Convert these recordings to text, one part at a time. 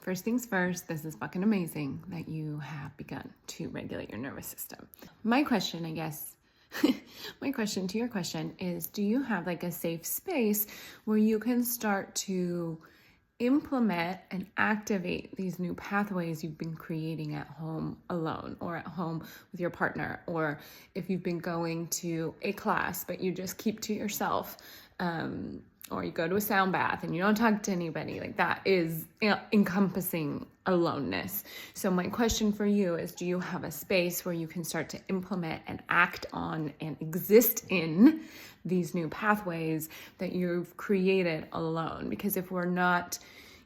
First things first, this is fucking amazing that you have begun to regulate your nervous system. My question, I guess, my question to your question is, do you have like a safe space where you can start to implement and activate these new pathways you've been creating at home alone or at home with your partner, or if you've been going to a class but you just keep to yourself, or you go to a sound bath and you don't talk to anybody? Like, that is encompassing aloneness. So my question for you is, do you have a space where you can start to implement and act on and exist in these new pathways that you've created alone? Because if we're not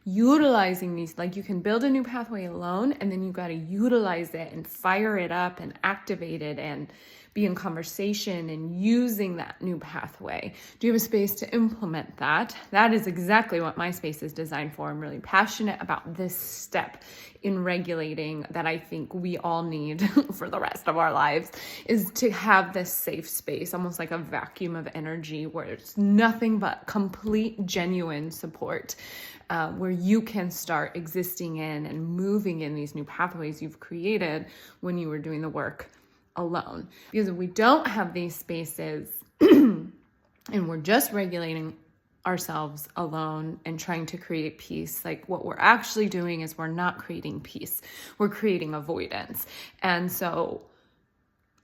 utilizing these, like, you can build a new pathway alone, and then you got to utilize it and fire it up and activate it and be in conversation and using that new pathway. Do you have a space to implement that? That is exactly what my space is designed for. I'm really passionate about this step in regulating that I think we all need for the rest of our lives, is to have this safe space, almost like a vacuum of energy where it's nothing but complete, genuine support, where you can start existing in and moving in these new pathways you've created when you were doing the work alone. Because if we don't have these spaces and we're just regulating ourselves alone and trying to create peace, like, what we're actually doing is we're not creating peace, we're creating avoidance. And so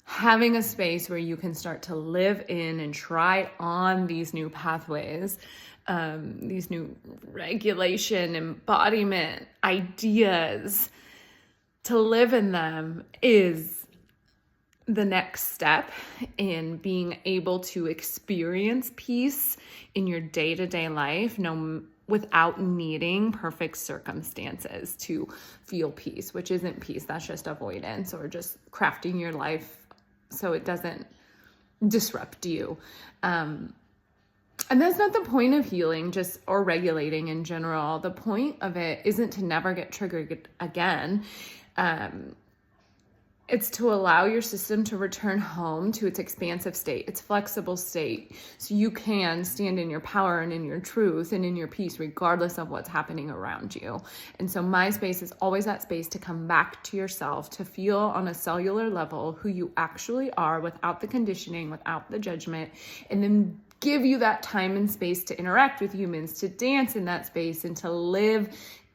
having a space where you can start to live in and try on these new pathways, these new regulation, embodiment ideas, to live in them is the next step in being able to experience peace in your day-to-day life, without needing perfect circumstances to feel peace, which isn't peace. That's just avoidance, or just crafting your life so it doesn't disrupt you. And that's not the point of healing, or regulating in general. The point of it isn't to never get triggered again. It's to allow your system to return home to its expansive state, its flexible state, so you can stand in your power and in your truth and in your peace, regardless of what's happening around you. And so my space is always that space to come back to yourself, to feel on a cellular level who you actually are, without the conditioning, without the judgment, and then give you that time and space to interact with humans, to dance in that space, and to live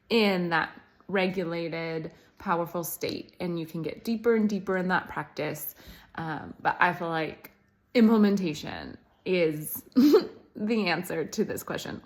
in that regulated, powerful state. And you can get deeper and deeper in that practice. But I feel like implementation is the answer to this question.